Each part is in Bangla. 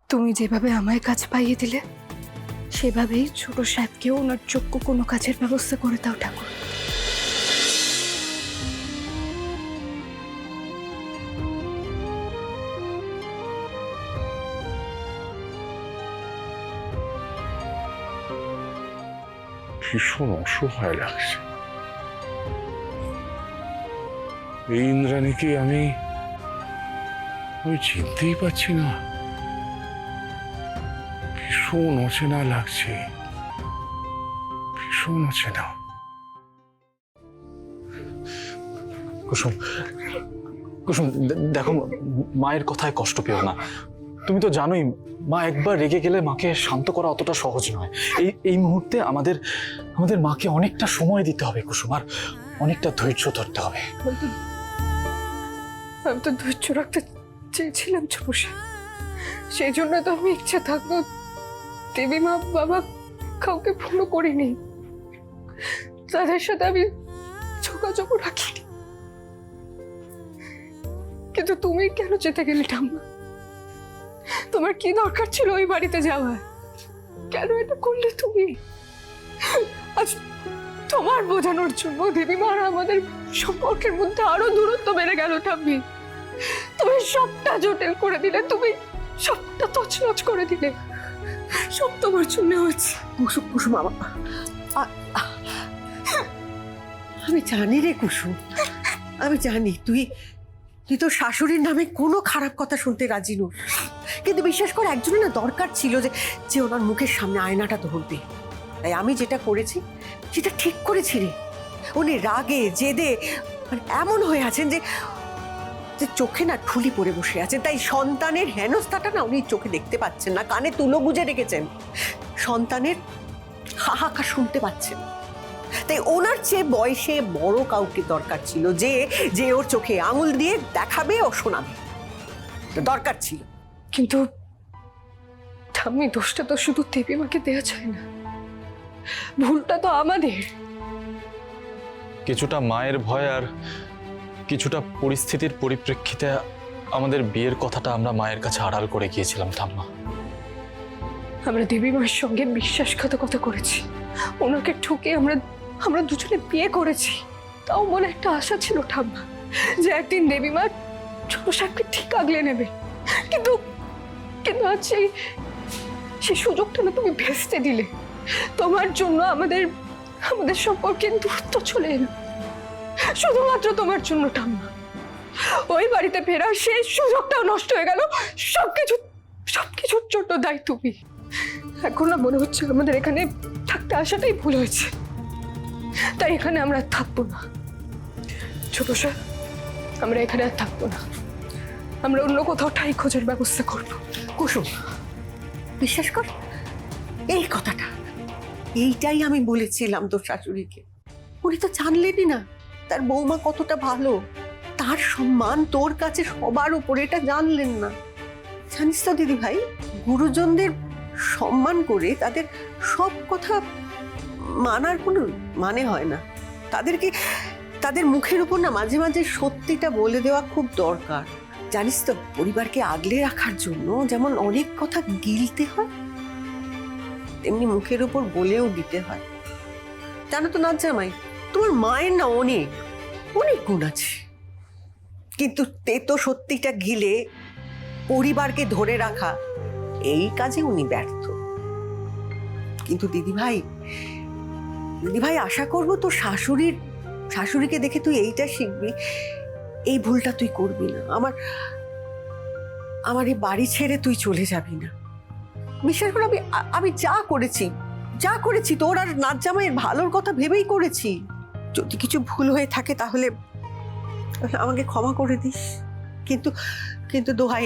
তুমি যেভাবে আমায় কাজ পাইয়ে দিলে সেভাবেই ছোট সাহেবকেও ওনার যোগ্য কোনো কাজের ব্যবস্থা করে দাও ঠাকুর। ভীষণ অসহায় লাগছে। এই ইন্দ্রাণীকে আমি চিনতেই পারছি না। ভীষণ অচেনা লাগছে, ভীষণ অচেনা। কুসুম, কুসুম দেখো, মায়ের কথায় কষ্ট পেও না। তুমি তো জানোই মা একবার রেগে গেলে মাকে শান্ত করা অতটা সহজ নয়। এই মুহূর্তে আমাদের মাকে অনেকটা সময় দিতে হবে কুসুম, আর অনেকটা ধৈর্য ধরতে হবে। আমি তো ধৈর্য রাখতে চেয়েছিলাম ছোট সাহেব, সেই জন্য তো আমি ইচ্ছা থাকলেও দেবী মা বাবা কাউকে ফলো করিনি, তাদের সাথে আমি যোগাযোগ রাখিনি। কিন্তু তুমি কেন যেতে গেলে ঠাম্মা? তোমার কি দরকার ছিল ওই বাড়িতে যাওয়ার? কেন এটা করলে তুমি? আজ তোমার বোঝানোর জন্য দেবী মারা আমাদের সম্পর্কের মধ্যে আরো দূরত্ব বেড়ে গেল ঠাম্মি। তুমি সবটা জটিল করে দিলে, তুমি সবটা তছনছ করে দিলে। সব তোমার জন্য হয়েছে। কুসুম, কুসুম আমি জানি রে কুসুম, আমি জানি তুই তোর শাশুড়ির নামে কোনো খারাপ কথা শুনতে রাজি নস, কিন্তু বিশ্বাস করে একজনের না দরকার ছিল যে ওনার মুখের সামনে আয়নাটা ধরবে। তাই আমি যেটা করেছি সেটা ঠিক করেছি রে। উনি রাগে জেদে মানে এমন হয়ে আছেন যে চোখে না ঠুলি পড়ে বসে আছেন। তাই সন্তানের হেনস্থাটা না উনি চোখে দেখতে পাচ্ছেন না, কানে তুলো গুজে রেখেছেন, সন্তানের হাহাকার শুনতে পাচ্ছেন। তাই ওনার চেয়ে বয়সে বড় কাউকে দরকার ছিল যে ওর চোখে আঙুল দিয়ে দেখাবে ও শোনাবে, দরকার ছিল। কিন্তু ঠাম্মি, দোষটা তো শুধু দেবী মাকে দেওয়া যায় না, ভুলটা তো আমাদের। কিছুটা মায়ের ভয় আর কিছুটা পরিস্থিতির পরিপ্রেক্ষিতে আমাদের বিয়ের কথাটা আমরা মায়ের কাছে আড়াল করে গিয়েছিলাম ঠাম্মা। আমরা দেবী মায়ের সঙ্গে বিশ্বাসঘাতকতা করেছি, ওনাকে ঠকে আমরা দুজনে বিয়ে করেছি। তাও মনে একটা আশা ছিল ঠাম্মা যে একদিন দেবী মা ছোট সাহেবকে ঠিক আগলে নেবে। কিন্তু কিন্তু আজ সেই সুযোগটা না তুমি ভেস্তে দিলে। তোমার জন্য আমাদের সম্পর্কে দূরত্ব চলে এলো, শুধুমাত্র তোমার জন্য ঠাম্মা। ওই বাড়িতে ফেরার সেই সুযোগটাও নষ্ট হয়ে গেল। সবকিছুর জন্য দায়ী তুমি। এখন না মনে হচ্ছে আমাদের এখানে থাকতে আসাটাই ভুল হয়েছে। তাই এখানে আমরা থাকবো না ছোট সাহেব, আমরা এখানে আর থাকবো না। আমরা অন্য কোথাও ঠাঁই খোঁজার ব্যবস্থা করবো। কুসুম বিশ্বাস কর, এই কথাটা এইটাই আমি বলেছিলাম তোর শাশুড়িকে। উনি তো জানলেনই না তার বৌমা কতটা ভালো, তার সম্মান তোর কাছে সবার উপরে, এটা জানলেন না। জানিস তো দিদি ভাই, গুরুজনদের সম্মান করে তাদের সব কথা মানার কোনো মানে হয় না। তাদের মুখের উপর না মাঝে মাঝে সত্যিটা বলে দেওয়া খুব দরকার। জানিস তো, পরিবারকে আগলে রাখার জন্য যেমন অনেক কথা গিলতে হয়, তেমনি মুখের উপর বলেও দিতে হয়। জানো তো না জামাই, তোমার মায়ের না অনেক অনেক গুণ আছে, কিন্তু তেতো সত্যিটা গিলে পরিবারকে ধরে রাখা এই কাজে উনি ব্যর্থ। কিন্তু দিদি ভাই আশা করবো তোর শাশুড়িকে দেখে তুই এইটা শিখবি, এই ভুলটা তুই করবি না। আমার এই বাড়ি ছেড়ে তুই চলে যাবি না। বিশ্বাস কর, আমি যা করেছি তোর আর নাচ জামাইয়ের ভালোর কথা ভেবেই করেছি। যদি কিছু ভুল হয়ে থাকে তাহলে আমাকে ক্ষমা করে দিস, কিন্তু দোহাই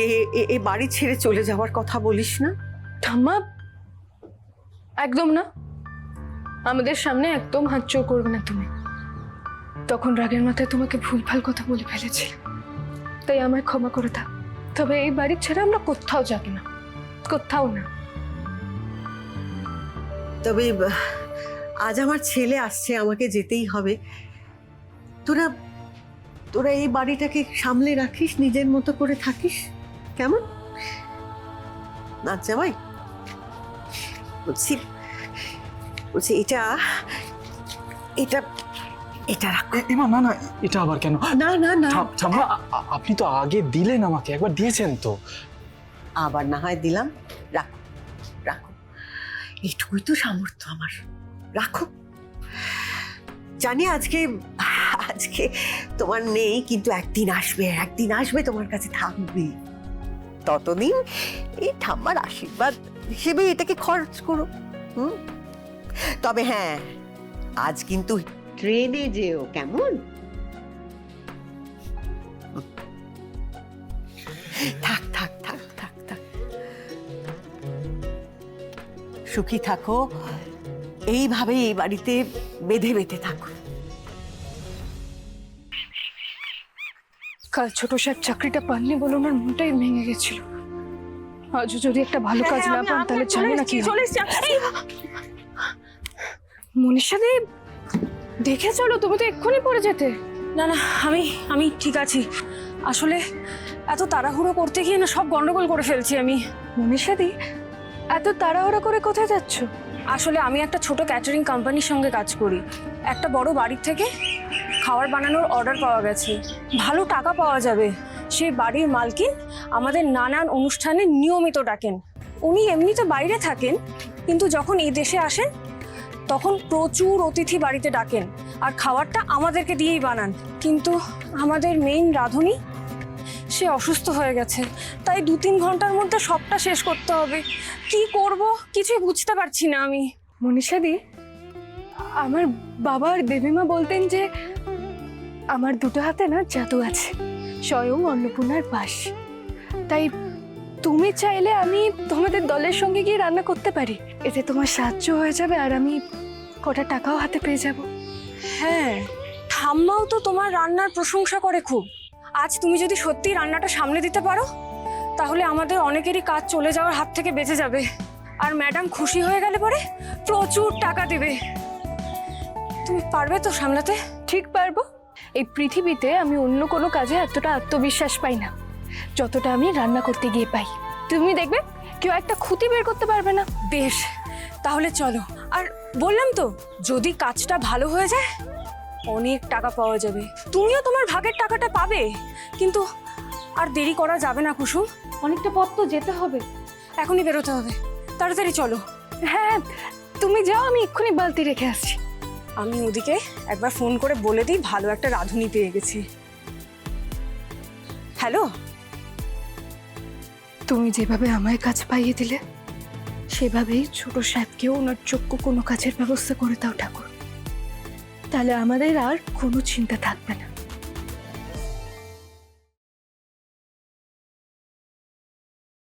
এ বাড়ি ছেড়ে চলে যাওয়ার কথা বলিস না। ঠাম্মা, একদম না। আমাদের সামনে একদম হাত জোর করবে না তুমি। তখন রাগের মাথায় তোমাকে ভুলভাল কথা বলে ফেলেছি, তাই আমায় ক্ষমা করে দাও। তবে এই বাড়ি ছেড়ে আমরা কোথাও যাব না, কোথাও না। তবে আজ আমার ছেলে আসছে, আমাকে যেতেই হবে। তোরা এই বাড়িটাকে সামলে রাখিস, নিজের মতো করে থাকিস, কেমন? নাচ জামাই, বলছি বলছি এটা এটা এটা রাখো। এমা না না, এটা আবার কেন? না না না, ঠাম্মা আপনি তো আগে দিলেন আমাকে, একবার দিয়েছেন তো। আবার না হয় দিলাম, রাখো রাখো, এইটুকুই তো সামর্থ্য আমার, রাখো। জানি আজকে আজকে তোমার নেই, কিন্তু একদিন আসবে, একদিন আসবে তোমার কাছে থাকবে। ততদিন এই ঠাম্মার আশীর্বাদ হিসেবে এটাকে খরচ করো। তবে হ্যাঁ, আজ কিন্তু ট্রেনে যেও, কেমন? থাক থাক থাক থাক থাক, সুখী থাকো, এইভাবে এই বাড়িতে বেঁধে বেঁধে থাকো। কাল ছোট সাহেব চাকরিটা পাননি বলে ওনার মনটাই ভেঙে গেছিল। আজও যদি একটা ভালো কাজ না পান তাহলে জানি না কি হয়। মনীষা দি, দেখে চলো, তুমি তো এক্ষুনি পড়ে যেতে। না না, আমি ঠিক আছি। আসলে এত তাড়াহুড়ো করতে গিয়ে না সব গন্ডগোল করে ফেলছি আমি। মনীষা দি, এত তাড়াহুড়ো করে কোথায় যাচ্ছ? আসলে আমি একটা ছোট ক্যাটারিং কোম্পানির সঙ্গে কাজ করি। একটা বড় বাড়ির থেকে খাবার বানানোর অর্ডার পাওয়া গেছে, ভালো টাকা পাওয়া যাবে। সেই বাড়ির মালকিন আমাদের নানান অনুষ্ঠানে নিয়মিত ডাকেন। উনি এমনিতে বাইরে থাকেন, কিন্তু যখন এই দেশে আসেন তখন প্রচুর অতিথি বাড়িতে ডাকেন, আর খাবারটা আমাদেরকে দিয়েই বানান। কিন্তু আমাদের মেইন রাঁধুনি সে অসুস্থ হয়ে গেছে, তাই 2-3 ঘন্টার মধ্যে সবটা শেষ করতে হবে। কি করব কিছুই বুঝতে পারছি না আমি। মনীষা দি, আমার বাবা আর দেবীমা বলতেন যে আমার দুটো হাতে না জাদু আছে, স্বয়ং অন্নপূর্ণার পাশ। তাই তুমি চাইলে আমি তোমাদের দলের সঙ্গে গিয়ে রান্না করতে পারি, এতে তোমার সাহায্য হয়ে যাবে আর আমি কটা টাকাও হাতে পেয়ে যাব। হ্যাঁ, ঠাম্মাও তো তোমার রান্নার প্রশংসা করে খুব। আজ তুমি যদি সত্যি রান্নাটা সামলে দিতে পারো তাহলে আমাদের অনেকেরই কাজ চলে যাওয়ার হাত থেকে বেঁচে যাবে, আর ম্যাডাম খুশি হয়ে গেলে পরে প্রচুর টাকা দেবে। তুমি পারবে তো সামলাতে? ঠিক পারবো। এই পৃথিবীতে আমি অন্য কোনো কাজে এতটা আত্মবিশ্বাস পাই না যতটা আমি রান্না করতে গিয়ে পাই। তুমি দেখবে কেউ একটা খুঁতি বের করতে পারবে না। বেশ, তাহলে চলো। আর বললাম তো, যদি কাজটা ভালো হয়ে যায় অনেক টাকা পাওয়া যাবে, তুমিও তোমার ভাগের টাকাটা পাবে। কিন্তু আর দেরি করা যাবে না কুসুম, অনেকটা পথ তো যেতে হবে। এখনই বেরোতে হবে, তাড়াতাড়ি চলো। হ্যাঁ, তুমি যাও, আমি এক্ষুনি বালতি রেখে আসছি। আমি ওদিকে একবার ফোন করে বলে দিই ভালো একটা রাঁধুনি পেয়ে গেছি। হ্যালো, তুমি যেভাবে আমায় কাজ পাইয়ে দিলে সেভাবেই ছোট সাহেবকেও ওনার যোগ্য কোনো কাজের ব্যবস্থা করে দাও ঠাকুর, তাহলে আমাদের আর কোনো চিন্তা থাকবে না।